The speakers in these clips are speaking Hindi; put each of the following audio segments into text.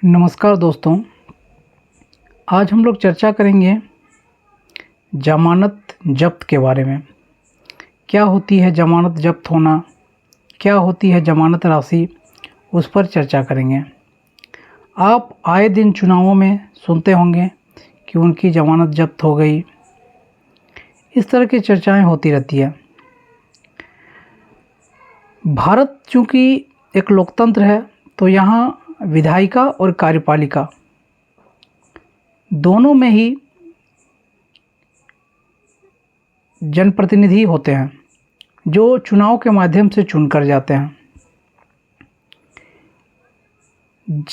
नमस्कार दोस्तों, आज हम लोग चर्चा करेंगे ज़मानत ज़ब्त के बारे में। क्या होती है ज़मानत ज़ब्त होना, क्या होती है ज़मानत राशि, उस पर चर्चा करेंगे। आप आए दिन चुनावों में सुनते होंगे कि उनकी ज़मानत ज़ब्त हो गई। इस तरह की चर्चाएं होती रहती है। भारत चूँकि एक लोकतंत्र है, तो यहाँ विधायिका और कार्यपालिका दोनों में ही जनप्रतिनिधि होते हैं जो चुनाव के माध्यम से चुनकर जाते हैं।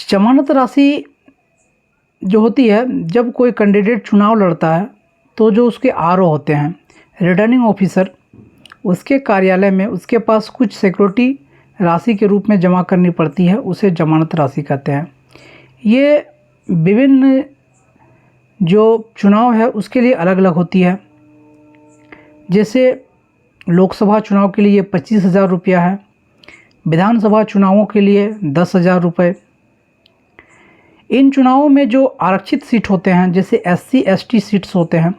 जमानत राशि जो होती है, जब कोई कैंडिडेट चुनाव लड़ता है तो जो उसके आरओ होते हैं, रिटर्निंग ऑफिसर, उसके कार्यालय में उसके पास कुछ सिक्योरिटी राशि के रूप में जमा करनी पड़ती है, उसे जमानत राशि कहते हैं। ये विभिन्न जो चुनाव है उसके लिए अलग अलग होती है। जैसे लोकसभा चुनाव के लिए 25,000 रुपया है, विधानसभा चुनावों के लिए 10,000 रुपये। इन चुनावों में जो आरक्षित सीट होते हैं, जैसे SC ST सीट्स होते हैं,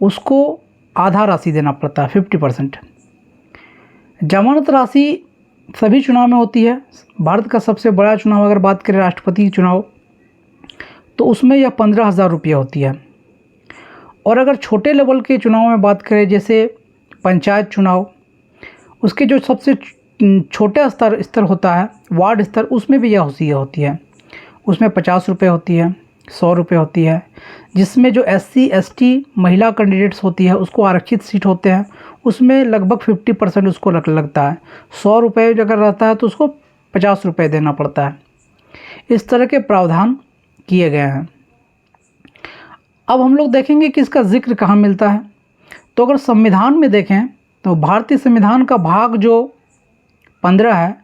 उसको आधा राशि देना पड़ता है, 50%। जमानत राशि सभी चुनाव में होती है। भारत का सबसे बड़ा चुनाव अगर बात करें राष्ट्रपति चुनाव, तो उसमें यह 15,000 रुपये होती है। और अगर छोटे लेवल के चुनाव में बात करें, जैसे पंचायत चुनाव, उसके जो सबसे छोटा स्तर होता है, वार्ड स्तर, उसमें भी यह होती है। उसमें 50 रुपये होती है, 100 रुपये होती है। जिसमें जो SC ST महिला कैंडिडेट्स होती है, उसको आरक्षित सीट होते हैं, उसमें लगभग 50% उसको लगता है। 100 रुपये अगर रहता है तो उसको 50 रुपये देना पड़ता है। इस तरह के प्रावधान किए गए हैं। अब हम लोग देखेंगे कि इसका जिक्र कहाँ मिलता है। तो अगर संविधान में देखें तो भारतीय संविधान का भाग जो 15 है,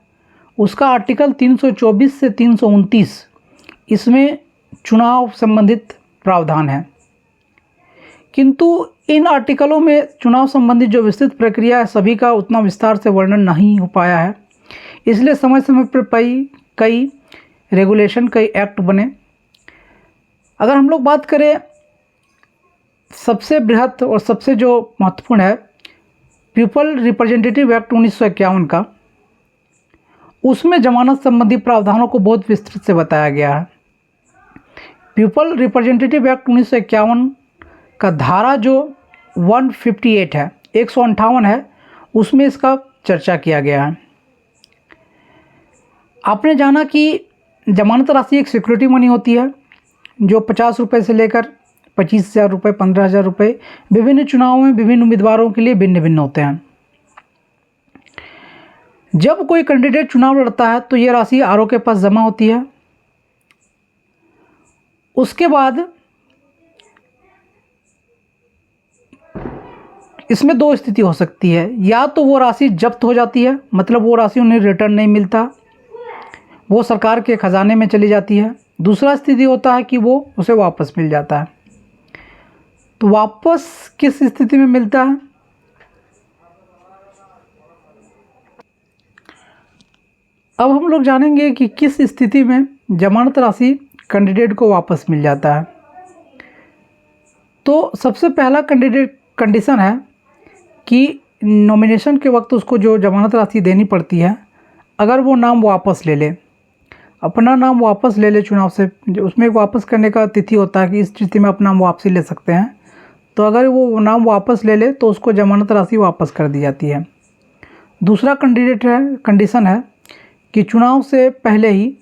उसका आर्टिकल 324 से 329, इसमें चुनाव संबंधित प्रावधान है। किंतु इन आर्टिकलों में चुनाव संबंधित जो विस्तृत प्रक्रिया है, सभी का उतना विस्तार से वर्णन नहीं हो पाया है। इसलिए समय समय पर कई रेगुलेशन, कई एक्ट बने। अगर हम लोग बात करें सबसे बृहत और सबसे जो महत्वपूर्ण है, पीपल रिप्रेजेंटेटिव एक्ट 1951 का, उसमें जमानत संबंधी प्रावधानों को बहुत विस्तृत से बताया गया है। पीपल रिप्रेजेंटेटिव एक्ट 1951 का धारा जो 158 है, 158 है, उसमें इसका चर्चा किया गया है। आपने जाना कि जमानत राशि एक सिक्योरिटी मनी होती है जो 50 रुपये से लेकर 25,000 रुपये, 15,000 रुपये विभिन्न चुनावों में विभिन्न उम्मीदवारों के लिए भिन्न भिन्न होते हैं। जब कोई कैंडिडेट चुनाव लड़ता है तो ये राशि आरओ के पास जमा होती है। उसके बाद इसमें दो स्थिति हो सकती है, या तो वो राशि जब्त हो जाती है, मतलब वो राशि उन्हें रिटर्न नहीं मिलता, वो सरकार के खजाने में चली जाती है। दूसरा स्थिति होता है कि वो उसे वापस मिल जाता है। तो वापस किस स्थिति में मिलता है? अब हम लोग जानेंगे कि किस स्थिति में जमानत राशि कैंडिडेट को वापस मिल जाता है। तो सबसे पहला कंडीशन है कि नॉमिनेशन के वक्त उसको जो जमानत राशि देनी पड़ती है, अगर वो नाम वापस ले ले, अपना नाम वापस ले ले चुनाव से, जो उसमें वापस करने का तिथि होता है कि इस तिथि में अपना नाम वापसी ले सकते हैं, तो अगर वो नाम वापस ले ले तो उसको जमानत राशि वापस कर दी जाती है। दूसरा कंडीशन है कि चुनाव से पहले ही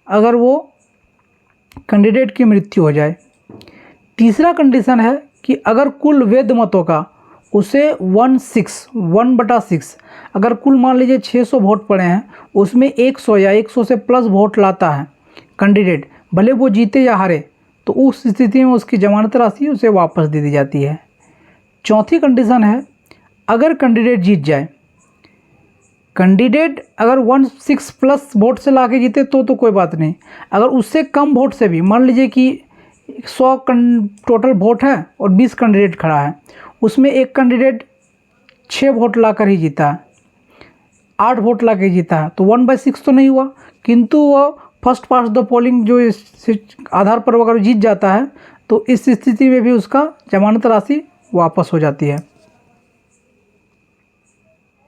अगर वो कैंडिडेट की मृत्यु हो जाए। तीसरा कंडीशन है कि अगर कुल वैध मतों का उसे 1/6, अगर कुल मान लीजिए 600 वोट पड़े हैं, उसमें 100 या 100 से प्लस वोट लाता है कैंडिडेट, भले वो जीते या हारे, तो उस स्थिति में उसकी जमानत राशि उसे वापस दे दी जाती है। चौथी कंडीशन है, अगर कैंडिडेट जीत जाए, कैंडिडेट अगर 16 प्लस वोट से लाके जीते तो कोई बात नहीं। अगर उससे कम वोट से भी, मान लीजिए कि 100 टोटल वोट है और 20 कैंडिडेट खड़ा है, उसमें एक कैंडिडेट 6 वोट लाकर ही जीता है, 8 वोट ला के जीता है, तो 1/6 तो नहीं हुआ, किंतु वह फर्स्ट पास्ट द पोलिंग जो इस आधार पर अगर जीत जाता है तो इस स्थिति में भी उसका जमानत राशि वापस हो जाती है।